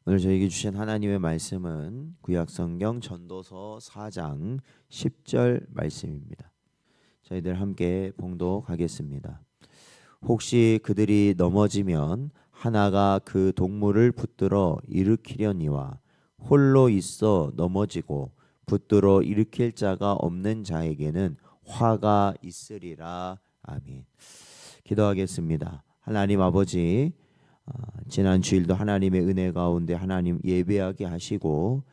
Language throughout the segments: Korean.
오늘 저에게 주신 하나님의 말씀은 구약성경 전도서 4장 10절 말씀입니다. 저희들 함께 봉독하겠습니다. 혹시 그들이 넘어지면 하나가 그 동물을 붙들어 일으키려니와 홀로 있어 넘어지고 붙들어 일으킬 자가 없는 자에게는 화가 있으리라. 아멘. 기도하겠습니다. 하나님 아버지, 지난 주일도 하나님의 은혜 가운데 하나님 예배하게 하시고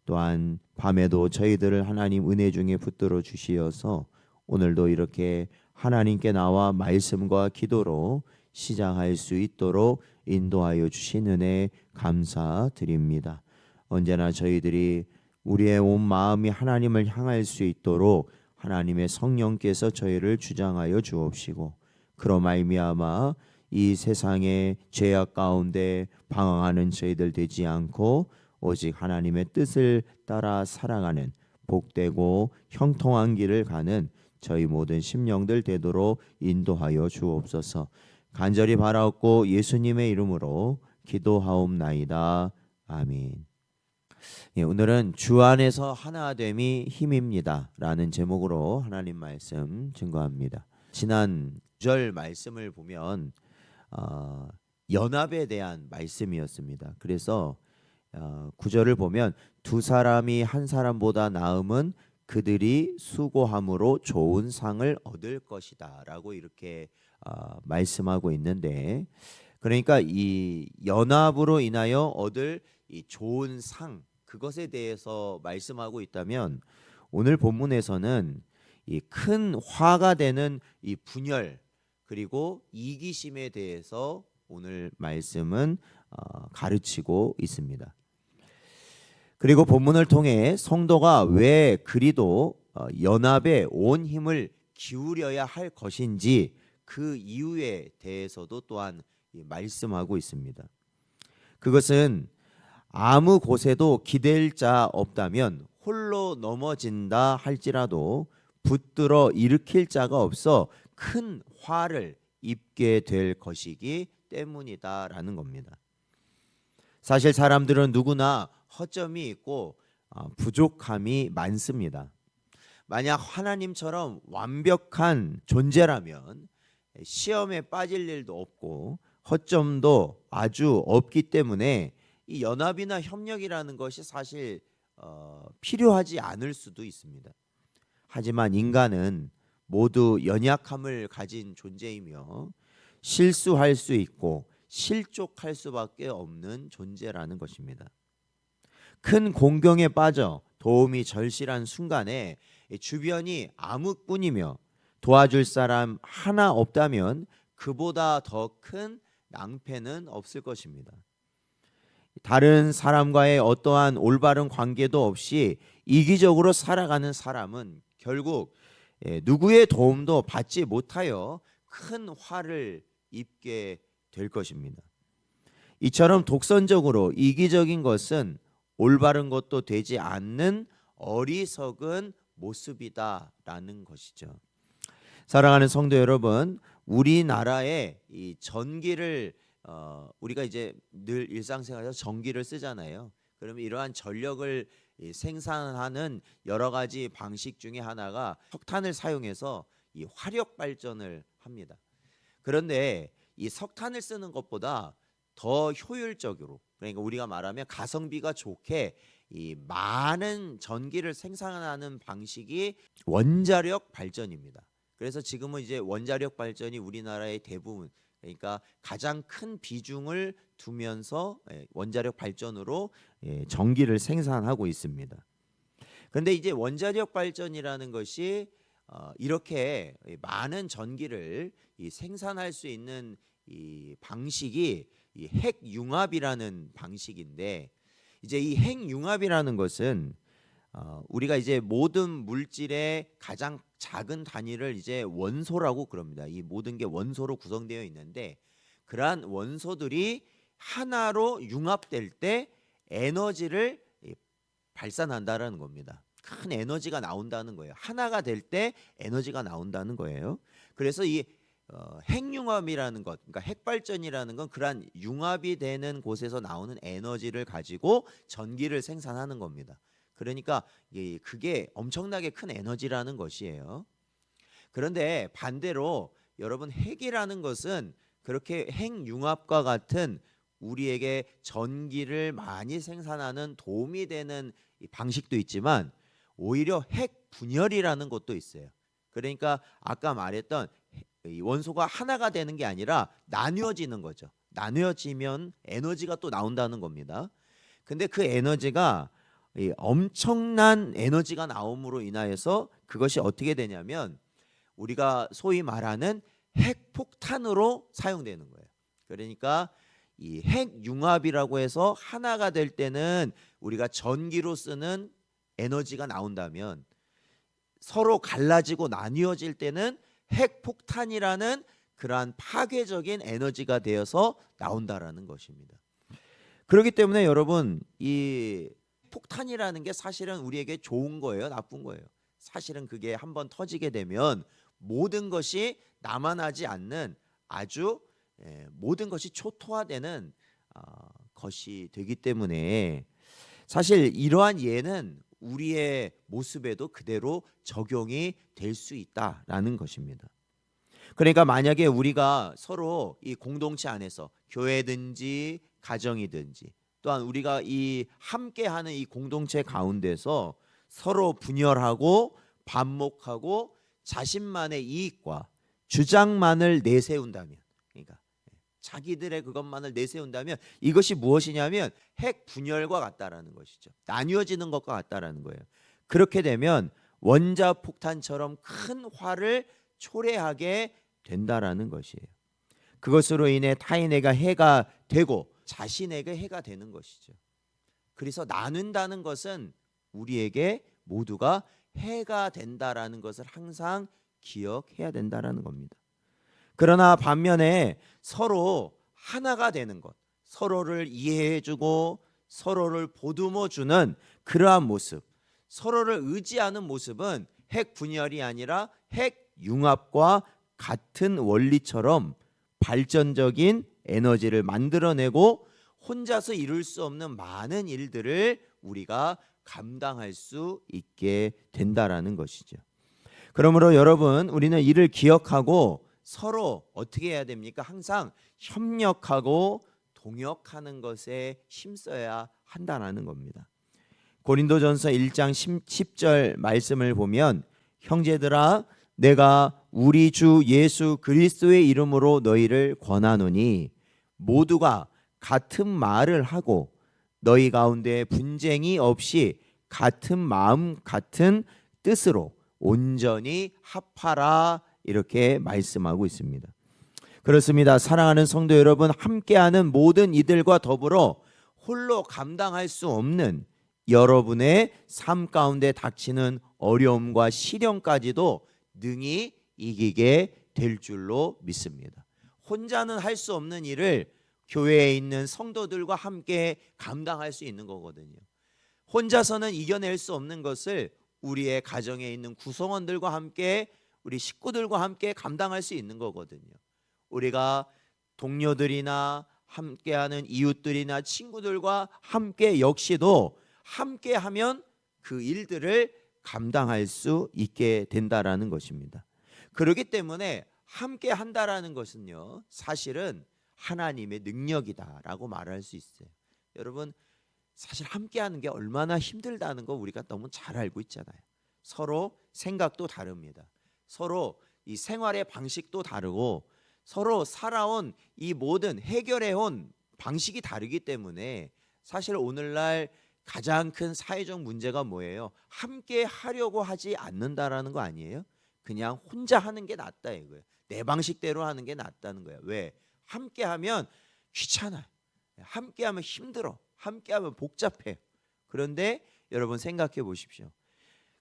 또한 밤에도 저희들을 하나님 은혜 중에 붙들어 주시어서 오늘도 이렇게 하나님께 나와 말씀과 기도로 시작할 수 있도록 인도하여 주신 은혜 감사드립니다. 언제나 저희들이 우리의 온 마음이 하나님을 향할 수 있도록 하나님의 성령께서 저희를 주장하여 주옵시고 그로 말미암아 이 세상의 죄악 가운데 방황하는 저희들 되지 않고 오직 하나님의 뜻을 따라 살아가는 복되고 형통한 길을 가는 저희 모든 심령들 되도록 인도하여 주옵소서. 간절히 바라옵고 예수님의 이름으로 기도하옵나이다. 아멘. 오늘은 주 안에서 하나됨이 힘입니다 라는 제목으로 하나님 말씀 증거합니다. 지난 절 말씀을 보면 연합에 대한 말씀이었습니다. 그래서 구절을 보면 두 사람이 한 사람보다 나음은 그들이 수고함으로 좋은 상을 얻을 것이다 라고 이렇게 말씀하고 있는데, 그러니까 이 연합으로 인하여 얻을 이 좋은 상, 그것에 대해서 말씀하고 있다면 오늘 본문에서는 이 큰 화가 되는 이 분열 그리고 이기심에 대해서 오늘 말씀은 가르치고 있습니다. 그리고 본문을 통해 성도가 왜 그리도 연합에 온 힘을 기울여야 할 것인지 그 이유에 대해서도 또한 말씀하고 있습니다. 그것은 아무 곳에도 기댈 자 없다면 홀로 넘어진다 할지라도 붙들어 일으킬 자가 없어 큰 화를 입게 될 것이기 때문이다라는 겁니다. 사실 사람들은 누구나 허점이 있고 부족함이 많습니다. 만약 하나님처럼 완벽한 존재라면 시험에 빠질 일도 없고 허점도 아주 없기 때문에 이 연합이나 협력이라는 것이 사실 필요하지 않을 수도 있습니다. 하지만 인간은 모두 연약함을 가진 존재이며 실수할 수 있고 실족할 수밖에 없는 존재라는 것입니다. 큰 공경에 빠져 도움이 절실한 순간에 주변이 암흑뿐이며 도와줄 사람 하나 없다면 그보다 더 큰 낭패는 없을 것입니다. 다른 사람과의 어떠한 올바른 관계도 없이 이기적으로 살아가는 사람은 결국 누구의 도움도 받지 못하여 큰 화를 입게 될 것입니다. 이처럼 독선적으로 이기적인 것은 올바른 것도 되지 않는 어리석은 모습이다라는 것이죠. 사랑하는 성도 여러분, 우리나라의 이 전기를 우리가 이제 늘 일상생활에서 전기를 쓰잖아요. 그러면 이러한 전력을 생산하는 여러 가지 방식 중에 하나가 석탄을 사용해서 이 화력 발전을 합니다. 그런데 이 석탄을 쓰는 것보다 더 효율적으로, 그러니까 우리가 말하면 가성비가 좋게 이 많은 전기를 생산하는 방식이 원자력 발전입니다. 그래서 지금은 이제 원자력 발전이 우리나라의 대부분, 그러니까 가장 큰 비중을 두면서 원자력 발전으로 전기를 생산하고 있습니다. 그런데 이제 원자력 발전이라는 것이 이렇게 많은 전기를 생산할 수 있는 이 방식이 이 핵융합이라는 방식인데, 이제 이 핵융합이라는 것은 우리가 이제 모든 물질의 가장 작은 단위를 이제 원소라고 그럽니다. 이 모든 게 원소로 구성되어 있는데 그러한 원소들이 하나로 융합될 때 에너지를 발산한다라는 겁니다. 큰 에너지가 나온다는 거예요. 하나가 될 때 에너지가 나온다는 거예요. 그래서 이 핵융합이라는 것, 그러니까 핵발전이라는 건 그러한 융합이 되는 곳에서 나오는 에너지를 가지고 전기를 생산하는 겁니다. 그러니까 그게 엄청나게 큰 에너지라는 것이에요. 그런데 반대로 여러분, 핵이라는 것은 그렇게 핵융합과 같은 우리에게 전기를 많이 생산하는 도움이 되는 방식도 있지만 오히려 핵분열이라는 것도 있어요. 그러니까 아까 말했던 이 원소가 하나가 되는 게 아니라 나뉘어지는 거죠. 나뉘어지면 에너지가 또 나온다는 겁니다. 근데 그 에너지가 엄청난 에너지가 나옴으로 인하여서 그것이 어떻게 되냐면 우리가 소위 말하는 핵폭탄으로 사용되는 거예요. 그러니까 이 핵융합이라고 해서 하나가 될 때는 우리가 전기로 쓰는 에너지가 나온다면 서로 갈라지고 나뉘어질 때는 핵폭탄이라는 그러한 파괴적인 에너지가 되어서 나온다라는 것입니다. 그렇기 때문에 여러분, 이 폭탄이라는 게 사실은 우리에게 좋은 거예요, 나쁜 거예요? 사실은 그게 한번 터지게 되면 모든 것이 남아나지 않는 아주 모든 것이 초토화되는 것이 되기 때문에 사실 이러한 예는 우리의 모습에도 그대로 적용이 될 수 있다라는 것입니다. 그러니까 만약에 우리가 서로 이 공동체 안에서 교회든지 가정이든지 또한 우리가 이 함께하는 이 공동체 가운데서 서로 분열하고 반목하고 자신만의 이익과 주장만을 내세운다면, 그러니까 자기들의 그것만을 내세운다면 이것이 무엇이냐면 핵 분열과 같다라는 것이죠. 나뉘어지는 것과 같다라는 거예요. 그렇게 되면 원자 폭탄처럼 큰 화를 초래하게 된다라는 것이에요. 그것으로 인해 타인에게 해가 되고 자신에게 해가 되는 것이죠. 그래서 나눈다는 것은 우리에게 모두가 해가 된다라는 것을 항상 기억해야 된다라는 겁니다. 그러나 반면에 서로 하나가 되는 것, 서로를 이해해주고 서로를 보듬어주는 그러한 모습, 서로를 의지하는 모습은 핵 분열이 아니라 핵 융합과 같은 원리처럼 발전적인 에너지를 만들어내고 혼자서 이룰 수 없는 많은 일들을 우리가 감당할 수 있게 된다라는 것이죠. 그러므로 여러분, 우리는 이를 기억하고 서로 어떻게 해야 됩니까? 항상 협력하고 동역하는 것에 힘써야 한다는 겁니다. 고린도전서 1장 10절 말씀을 보면 형제들아 내가 우리 주 예수 그리스도의 이름으로 너희를 권하노니 모두가 같은 말을 하고 너희 가운데 분쟁이 없이 같은 마음 같은 뜻으로 온전히 합하라 이렇게 말씀하고 있습니다. 그렇습니다. 사랑하는 성도 여러분, 함께하는 모든 이들과 더불어 홀로 감당할 수 없는 여러분의 삶 가운데 닥치는 어려움과 시련까지도 능히 이기게 될 줄로 믿습니다. 혼자는 할 수 없는 일을 교회에 있는 성도들과 함께 감당할 수 있는 거거든요. 혼자서는 이겨낼 수 없는 것을 우리의 가정에 있는 구성원들과 함께 우리 식구들과 함께 감당할 수 있는 거거든요. 우리가 동료들이나 함께하는 이웃들이나 친구들과 함께 역시도 함께하면 그 일들을 감당할 수 있게 된다라는 것입니다. 그렇기 때문에 함께 한다라는 것은요, 사실은 하나님의 능력이다라고 말할 수 있어요. 여러분, 사실 함께하는 게 얼마나 힘들다는 거 우리가 너무 잘 알고 있잖아요. 서로 생각도 다릅니다. 서로 이 생활의 방식도 다르고 서로 살아온 이 모든 해결해온 방식이 다르기 때문에 사실 오늘날 가장 큰 사회적 문제가 뭐예요? 함께 하려고 하지 않는다라는 거 아니에요? 그냥 혼자 하는 게 낫다 이거예요. 내 방식대로 하는 게 낫다는 거예요. 왜? 함께하면 귀찮아요. 함께하면 힘들어. 함께하면 복잡해요. 그런데 여러분 생각해 보십시오.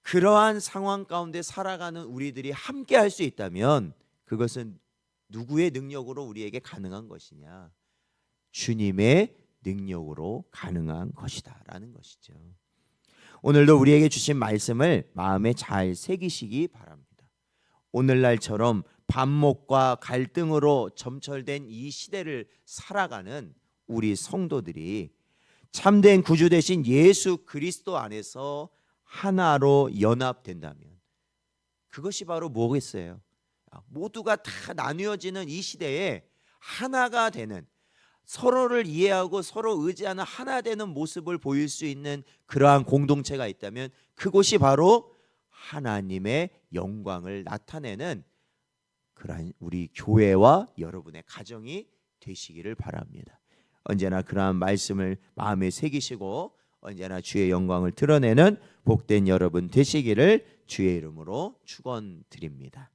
그러한 상황 가운데 살아가는 우리들이 함께할 수 있다면 그것은 누구의 능력으로 우리에게 가능한 것이냐? 주님의 능력으로 가능한 것이다라는 것이죠. 오늘도 우리에게 주신 말씀을 마음에 잘 새기시기 바랍니다. 오늘날처럼 반목과 갈등으로 점철된 이 시대를 살아가는 우리 성도들이 참된 구주 되신 예수 그리스도 안에서 하나로 연합된다면 그것이 바로 뭐겠어요? 모두가 다 나뉘어지는 이 시대에 하나가 되는, 서로를 이해하고 서로 의지하는 하나 되는 모습을 보일 수 있는 그러한 공동체가 있다면 그곳이 바로 하나님의 영광을 나타내는 그러한 우리 교회와 여러분의 가정이 되시기를 바랍니다. 언제나 그러한 말씀을 마음에 새기시고 언제나 주의 영광을 드러내는 복된 여러분 되시기를 주의 이름으로 축원드립니다.